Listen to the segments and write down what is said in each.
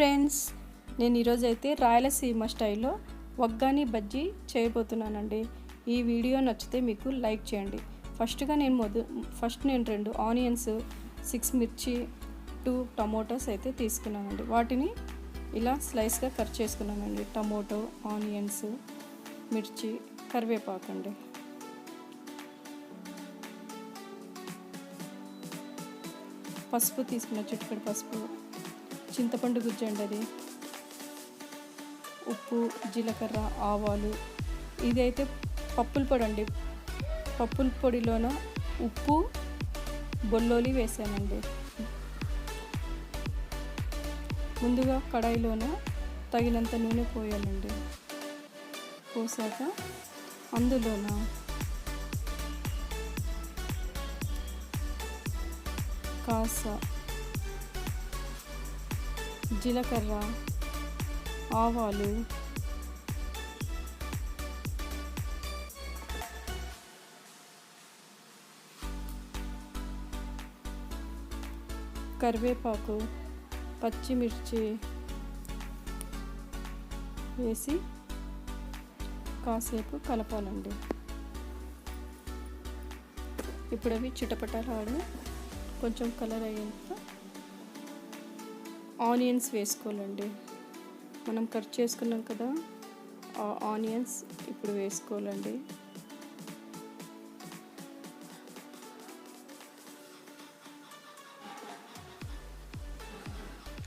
Friends, నేను ఈరోజు అయితే రాయలసీమ స్టైల్లో వగ్గాని బజ్జీ చేయబోతున్నానండి. ఈ వీడియో నచ్చితే మీకు లైక్ చేయండి. ఫస్ట్ నేను 2 ఆనియన్స్, 6 మిర్చి, 2 టమోటాస్ అయితే తీసుకున్నానండి. వాటిని ఇలా స్లైస్గా కట్ చేసుకున్నానండి. టమోటో, ఆనియన్స్, మిర్చి, కరివేపాకండి. పసుపు తీసుకున్న, చిటికెడు పసుపు, చింతపండు గుజ్జు అండి అది, ఉప్పు, జీలకర్ర, ఆవాలు. ఇదైతే పప్పుల పొడి అండి. పప్పుల పొడిలోన ఉప్పు, బొల్లోలి వేసానండి. ముందుగా కడాయిలోన తగినంత నూనె పోయాలండి. పోసాక అందులోన కాస్త జీలకర్ర, ఆవాలు, కరివేపాకు, పచ్చిమిర్చి వేసి కాసేపు కలపాలండి. ఇప్పుడు అవి చిటపటలాడి కొంచెం కలర్ అయ్యేంత ఆనియన్స్ వేసుకోవాలండి. మనం కట్ చేసుకున్నాం కదా, ఆ ఆనియన్స్ ఇప్పుడు వేసుకోవాలండి.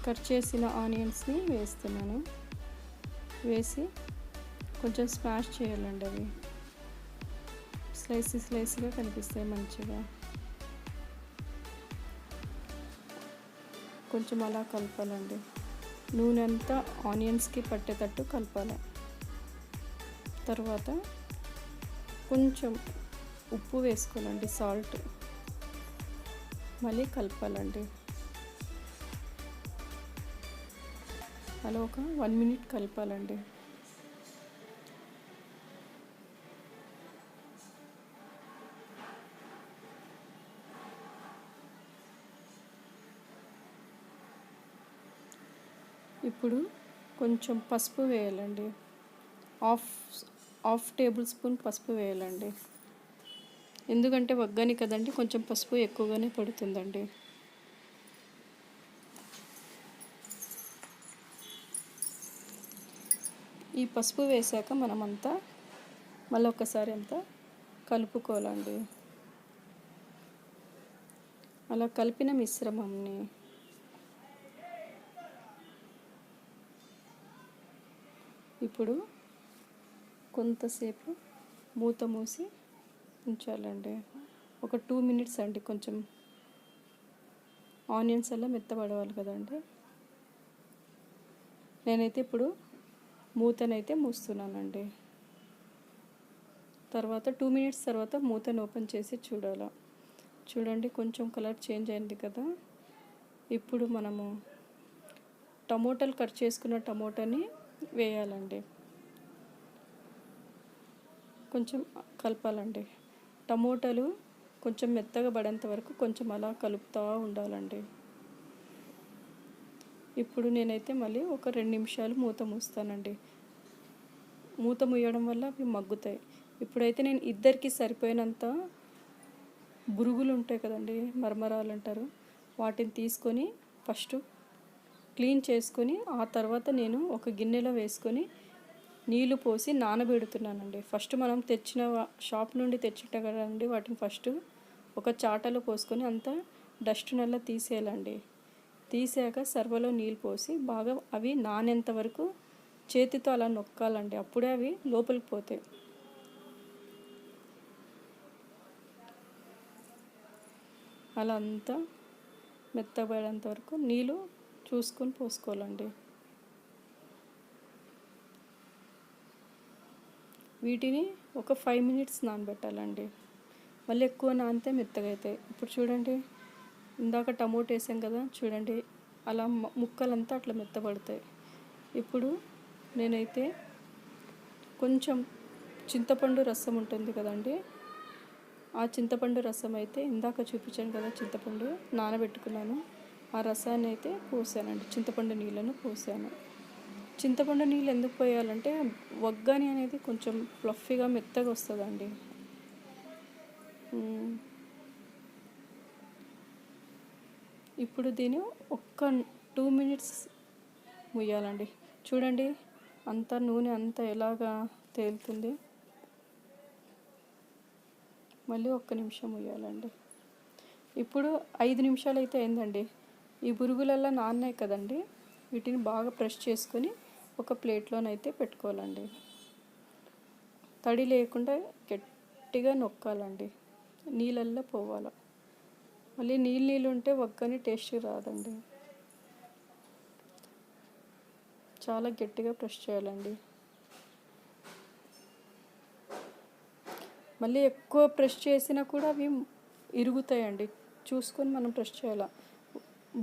కట్ చేసిన ఆనియన్స్ని వేస్తున్నాను. వేసి కొంచెం స్మాష్ చేయాలండి. అవి స్లైస్గా కనిపిస్తాయి మంచిగా. కొంచెం అలా కలపాలండి. నూనె అంతా ఆనియన్స్కి పట్టేటట్టు కలపాలి. తర్వాత కొంచెం ఉప్పు వేసుకోవాలండి, సాల్ట్. మళ్ళీ కలపాలండి. అలా ఒక 1 మినిట్ కలపాలండి. ఇప్పుడు కొంచెం పసుపు వేయాలండి. హాఫ్ టేబుల్ స్పూన్ పసుపు వేయాలండి. ఎందుకంటే వగ్గాని కదండి, కొంచెం పసుపు ఎక్కువగానే పడుతుందండి. ఈ పసుపు వేసాక మనమంతా మళ్ళీ ఒకసారి అంతా కలుపుకోవాలండి. అలా కలిపిన మిశ్రమంని ఇప్పుడు కొంతసేపు మూత మూసి ఉంచాలండి. ఒక 2 మినిట్స్ అండి. కొంచెం ఆనియన్స్ అలా మెత్తబడవాలి కదండి. నేనైతే ఇప్పుడు మూతనైతే మూస్తున్నానండి. తర్వాత 2 మినిట్స్ తర్వాత మూతను ఓపెన్ చేసి చూడండి, కొంచెం కలర్ చేంజ్ అయింది కదా. ఇప్పుడు మనము టమోటాలు కట్ చేసుకున్న టమోటాని వేయాలండి. కొంచెం కలపాలండి. టమోటాలు కొంచెం మెత్తగా పడేంత వరకు కొంచెం అలా కలుపుతూ ఉండాలండి. ఇప్పుడు నేనైతే మళ్ళీ ఒక 2 నిమిషాలు మూత మూస్తానండి. మూత మూయడం వల్ల అవి మగ్గుతాయి. ఇప్పుడైతే నేను ఇద్దరికి సరిపోయినంత బురుగులు ఉంటాయి కదండి, మరమరాలు అంటారు, వాటిని తీసుకొని ఫస్ట్ క్లీన్ చేసుకొని ఆ తర్వాత నేను ఒక గిన్నెలో వేసుకొని నీళ్లు పోసి నానబెడుతున్నానండి. ఫస్ట్ మనం షాప్ నుండి తెచ్చింట కదండి, వాటిని ఫస్ట్ ఒక చాటలో పోసుకొని అంతా డస్ట్ నల్లా తీసేయాలండి. తీసాక సర్వలో నీళ్ళు పోసి బాగా అవి నానేంత వరకు చేతితో అలా నొక్కాలండి. అప్పుడే అవి లోపలికి పోతాయి. అలా అంతా మెత్తబడేంత వరకు నీళ్ళు చూసుకొని పోసుకోవాలండి. వీటిని ఒక 5 మినిట్స్ నానబెట్టాలండి. మళ్ళీ ఎక్కువ నానితే మెత్తగా అవుతాయి. ఇప్పుడు చూడండి, ఇందాక టమోటా వేసాం కదా, చూడండి అలా ముక్కలంతా అట్లా మెత్తబడతాయి. ఇప్పుడు నేనైతే కొంచెం చింతపండు రసం ఉంటుంది కదండి, ఆ చింతపండు రసం అయితే ఇందాక చూపించాను కదా, చింతపండు నానబెట్టుకున్నాను. ఆ రసాన్ని అయితే పోసానండి, చింతపండు నీళ్ళను పోసాను. చింతపండు నీళ్ళు ఎందుకు పోయాలంటే వగ్గాని అనేది కొంచెం ఫ్లఫీగా మెత్తగా వస్తుందండి. ఇప్పుడు దీన్ని ఒక్క 2 మినిట్స్ ముయ్యాలండి. చూడండి అంత నూనె అంతా ఎలాగా తేలుతుంది. మళ్ళీ 1 నిమిషం ముయ్యాలండి. ఇప్పుడు 5 నిమిషాలు అయితే అయిందండి. ఈ బురుగులల్లా నాన్నాయి కదండి, వీటిని బాగా ప్రెస్ చేసుకొని ఒక ప్లేట్లోనైతే పెట్టుకోవాలండి. తడి లేకుండా గట్టిగా నొక్కాలండి, నీళ్ళల్లో పోవాలి. మళ్ళీ నీళ్ళు ఉంటే వగ్గని టేస్ట్ రాదండి. చాలా గట్టిగా ప్రెస్ చేయాలండి. మళ్ళీ ఎక్కువ ప్రెస్ చేసినా కూడా అవి ఇరుగుతాయండి. చూసుకొని మనం ప్రెస్ చేయాలి.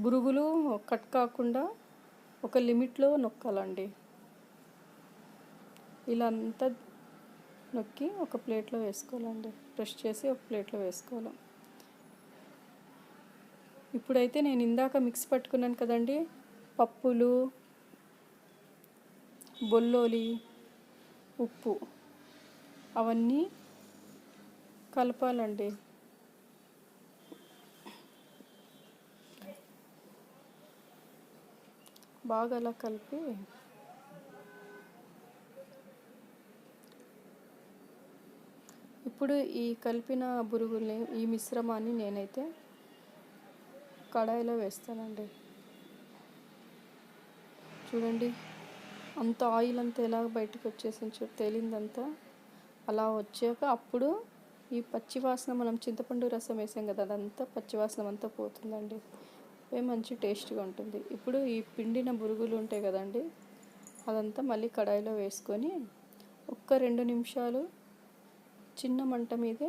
బురుగులు కట్ కాకుండా ఒక లిమిట్లో నొక్కాలండి. ఇలా అంతా నొక్కి ఒక ప్లేట్లో వేసుకోవాలండి. ప్రెస్ చేసి ఒక ప్లేట్లో వేసుకోవాలి. ఇప్పుడైతే నేను ఇందాక మిక్స్ పట్టుకున్నాను కదండి, పప్పులు, బొల్లోలి, ఉప్పు, అవన్నీ కలపాలండి. బాగా అలా కలిపి ఇప్పుడు ఈ కలిపిన బురుగుల్ని, ఈ మిశ్రమాన్ని నేనైతే కడాయిలో వేస్తానండి. చూడండి అంత ఆయిల్ అంతా ఎలా బయటకు వచ్చేసి తేలిందంతా. అలా వచ్చాక అప్పుడు ఈ పచ్చివాసన, మనం చింతపండు రసం వేసాం కదా, అదంతా పచ్చివాసన అంతా పోతుందండి. మంచి టేస్ట్గా ఉంటుంది. ఇప్పుడు ఈ పిండిన బురుగులు ఉంటాయి కదండి, అదంతా మళ్ళీ కడాయిలో వేసుకొని 1-2 నిమిషాలు చిన్న మంట మీదే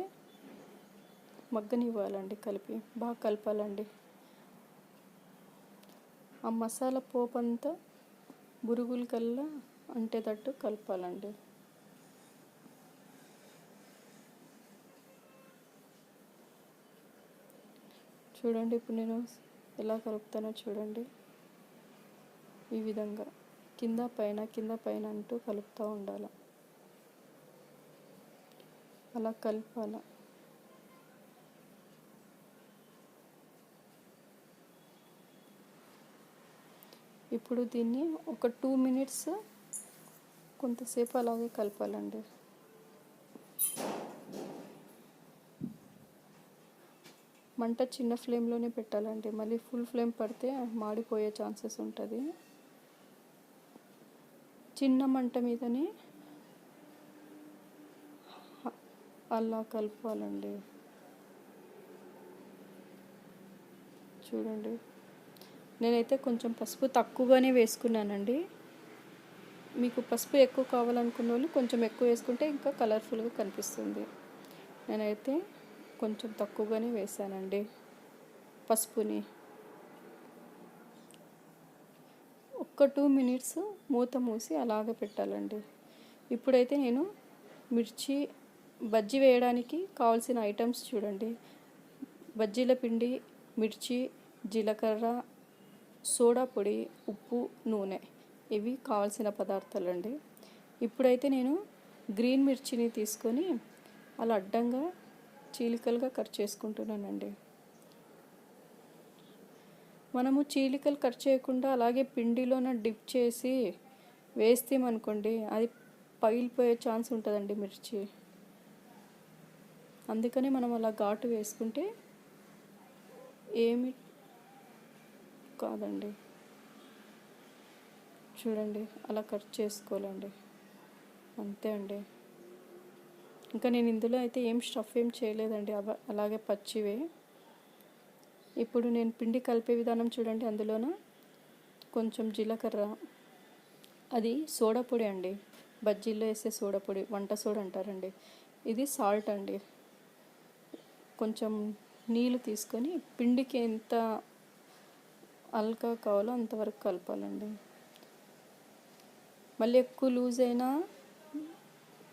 మగ్గనివ్వాలండి. బాగా కలపాలండి. ఆ మసాలా పోపు అంతా బురుగుల కల్లా అంటేటట్టు కలపాలండి. చూడండి ఇప్పుడు నేను ఎలా కలుపుతానో చూడండి. ఈ విధంగా కింద పైన అంటూ కలుపుతూ ఉండాలి. అలా కలపాలి. ఇప్పుడు దీన్ని ఒక 2 మినిట్స్ కొంతసేపు అలాగే కలపాలండి. మంట చిన్న ఫ్లేమ్లోనే పెట్టాలండి. మళ్ళీ ఫుల్ ఫ్లేమ్ పడితే మాడిపోయే ఛాన్సెస్ ఉంటుంది. చిన్న మంట మీదనే అలా కలుపుకోవాలండి. చూడండి నేనైతే కొంచెం పసుపు తక్కువగానే వేసుకున్నానండి. మీకు పసుపు ఎక్కువ కావాలనుకున్న వాళ్ళు కొంచెం ఎక్కువ వేసుకుంటే ఇంకా కలర్ఫుల్గా కనిపిస్తుంది. నేనైతే కొంచెం తక్కువగానే వేసానండి పసుపుని. ఒక 2 మినిట్స్ మూత మూసి అలాగే పెట్టాలండి. ఇప్పుడైతే నేను బజ్జీ వేయడానికి కావాల్సిన ఐటమ్స్ చూడండి. బజ్జీల పిండి, మిర్చి, జీలకర్ర, సోడా పొడి, ఉప్పు, నూనె, ఇవి కావాల్సిన పదార్థాలండి. ఇప్పుడైతే నేను గ్రీన్ మిర్చిని తీసుకొని అలా అడ్డంగా చీలికలుగా కట్ చేసుకుంటున్నానండి. మనము చీలికలు కట్ చేయకుండా అలాగే పిండిలోన డిప్ చేసి వేస్తామనుకోండి, అది పగిలిపోయే ఛాన్స్ ఉంటుందండి మిర్చి. అందుకని మనం అలా ఘాటు వేసుకుంటే ఏమి కాదండి. చూడండి అలా కట్ చేసుకోవాలండి, అంతే అండి. ఇంకా నేను ఇందులో అయితే స్టఫ్ చేయలేదండి, అలాగే పచ్చివే. ఇప్పుడు నేను పిండి కలిపే విధానం చూడండి. అందులోన కొంచెం జీలకర్ర, అది సోడా పొడి అండి, బజ్జీల్లో వేసే సోడా పొడి, వంట సోడా అంటారండి. ఇది సాల్ట్ అండి. కొంచెం నీళ్ళు తీసుకొని పిండికి ఎంత అల్కా కావాలో అంతవరకు కలపాలండి. మళ్ళీ ఎక్కువ లూజ్ అయినా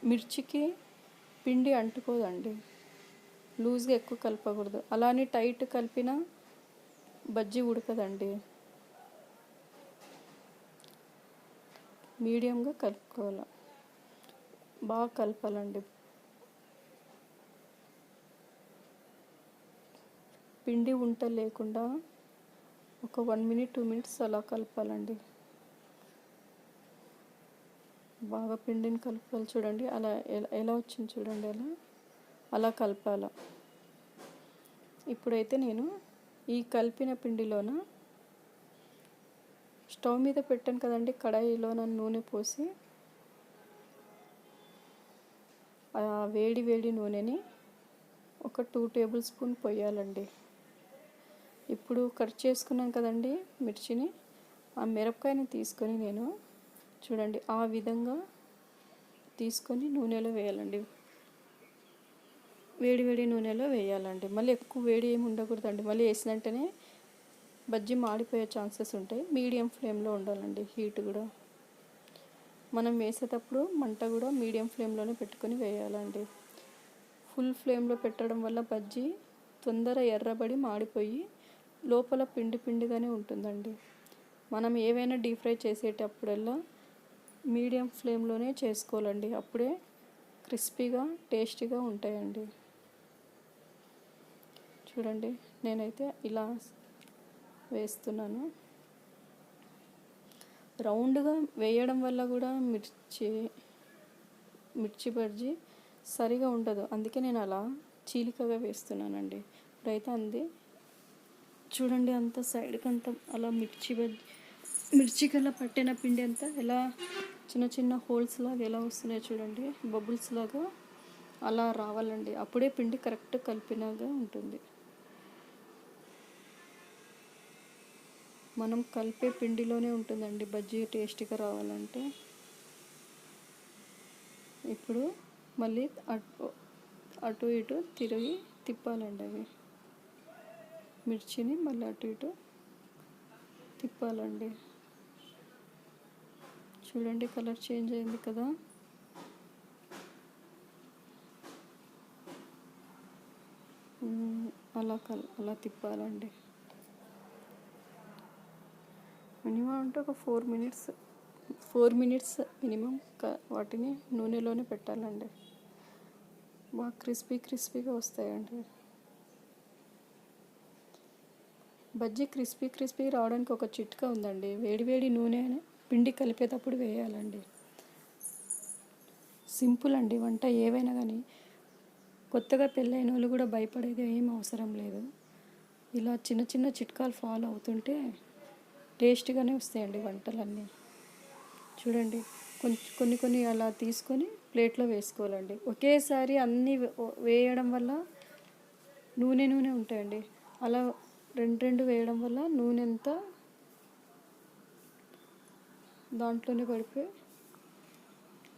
మిర్చికి పిండి అంటుకోదండి. లూజ్గా ఎక్కువ కలపకూడదు. అలానే టైట్ కలిపినా బజ్జీ ఉడకదండి. మీడియంగా కలుపుకోవాలి, బాగా కలపాలండి. పిండి ఉంట లేకుండా ఒక 1 మినిట్ 2 మినిట్స్ అలా కలపాలండి. బాగా పిండిని కలపాలి. చూడండి అలా ఎలా వచ్చింది చూడండి, అలా కలపాల. ఇప్పుడైతే నేను ఈ కలిపిన పిండిలోన స్టవ్ మీద పెట్టాను కదండి, కడాయిలో నూనె పోసి ఆ వేడి వేడి నూనెని ఒక 2 టేబుల్ స్పూన్ పోయాలండి. ఇప్పుడు కట్ చేసుకున్నాం కదండి మిర్చిని, ఆ మిరపకాయని తీసుకొని నేను చూడండి ఆ విధంగా తీసుకొని నూనెలో వేయాలండి. వేడి వేడి నూనెలో వేయాలండి. మళ్ళీ ఎక్కువ వేడి ఏమి ఉండకూడదండి. మళ్ళీ వేసిన వెంటనే బజ్జీ మాడిపోయే ఛాన్సెస్ ఉంటాయి. మీడియం ఫ్లేమ్లో ఉండాలండి హీట్ కూడా. మనం వేసేటప్పుడు మంట కూడా మీడియం ఫ్లేమ్లోనే పెట్టుకొని వేయాలండి. ఫుల్ ఫ్లేమ్లో పెట్టడం వల్ల బజ్జీ తొందర ఎర్రబడి మాడిపోయి లోపల పిండి పిండిగానే ఉంటుందండి. మనం ఏవైనా డీప్ ఫ్రై చేసేటప్పుడల్లా మీడియం ఫ్లేమ్లోనే చేసుకోవాలండి. అప్పుడే క్రిస్పీగా టేస్టీగా ఉంటాయండి. చూడండి నేనైతే ఇలా వేస్తున్నాను. రౌండ్గా వేయడం వల్ల కూడా మిర్చి బజ్జీ సరిగా ఉండదు, అందుకే నేను అలా చీలికగా వేస్తున్నానండి. ఇప్పుడైతే చూడండి అంత సైడ్కి అంతా అలా మిర్చికల్లా పట్టిన పిండి అంతా ఎలా చిన్న చిన్న హోల్స్ లాగా ఎలా వస్తున్నాయో చూడండి, బబుల్స్ లాగా అలా రావాలండి. అప్పుడే పిండి కరెక్ట్ కలిపినగా ఉంటుంది. మనం కలిపే పిండిలోనే ఉంటుందండి బజ్జీ టేస్టీగా రావాలంటే. ఇప్పుడు మళ్ళీ అటు ఇటు తిప్పాలండి. అవి మిర్చిని మళ్ళీ అటు ఇటు తిప్పాలండి. చూడండి కలర్ చేంజ్ అయింది కదా. అలా తిప్పాలండి. మినిమం అంటే ఒక 4 మినిట్స్ మినిమం వాటిని నూనెలోనే పెట్టాలండి. బాగా క్రిస్పీగా వస్తాయండి. బజ్జీ క్రిస్పీ రావడానికి ఒక చిట్కా ఉందండి. వేడి నూనె పిండి కలిపేటప్పుడు వేయాలండి. సింపుల్ అండి వంట ఏవైనా కానీ. కొత్తగా పెళ్ళైన వాళ్ళు కూడా భయపడేది ఏం అవసరం లేదు. ఇలా చిన్న చిన్న చిట్కాలు ఫాలో అవుతుంటే టేస్టీగానే వస్తాయండి వంటలన్నీ. చూడండి కొన్ని అలా తీసుకొని ప్లేట్లో వేసుకోవాలండి. ఒకేసారి అన్నీ వేయడం వల్ల నూనె ఉంటాయండి. అలా రెండు వేయడం వల్ల నూనె అంతా దాంట్లోనే పడిపోయి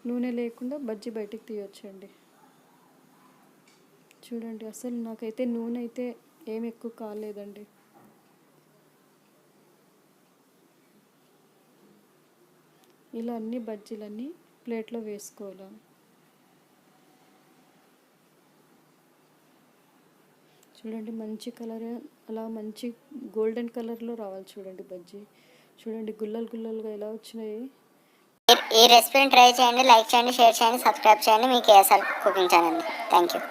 నూనె లేకుండా బజ్జీ బయటికి తీయొచ్చండి. చూడండి అసలు నాకైతే నూనె అయితే ఏం ఎక్కువ కాలేదండి. ఇలా అన్ని బజ్జీలన్నీ ప్లేట్లో వేసుకోవాలి. చూడండి మంచి కలర్, అలా మంచి గోల్డెన్ కలర్లో రావాలి చూడండి బజ్జీ. చూడండి గుల్లలుగా ఎలా వచ్చినాయి. ఈ రెసిపీని ట్రై చేయండి, లైక్ చేయండి, షేర్ చేయండి, సబ్స్క్రైబ్ చేయండి. మీకు KSR cooking channel. Thank you.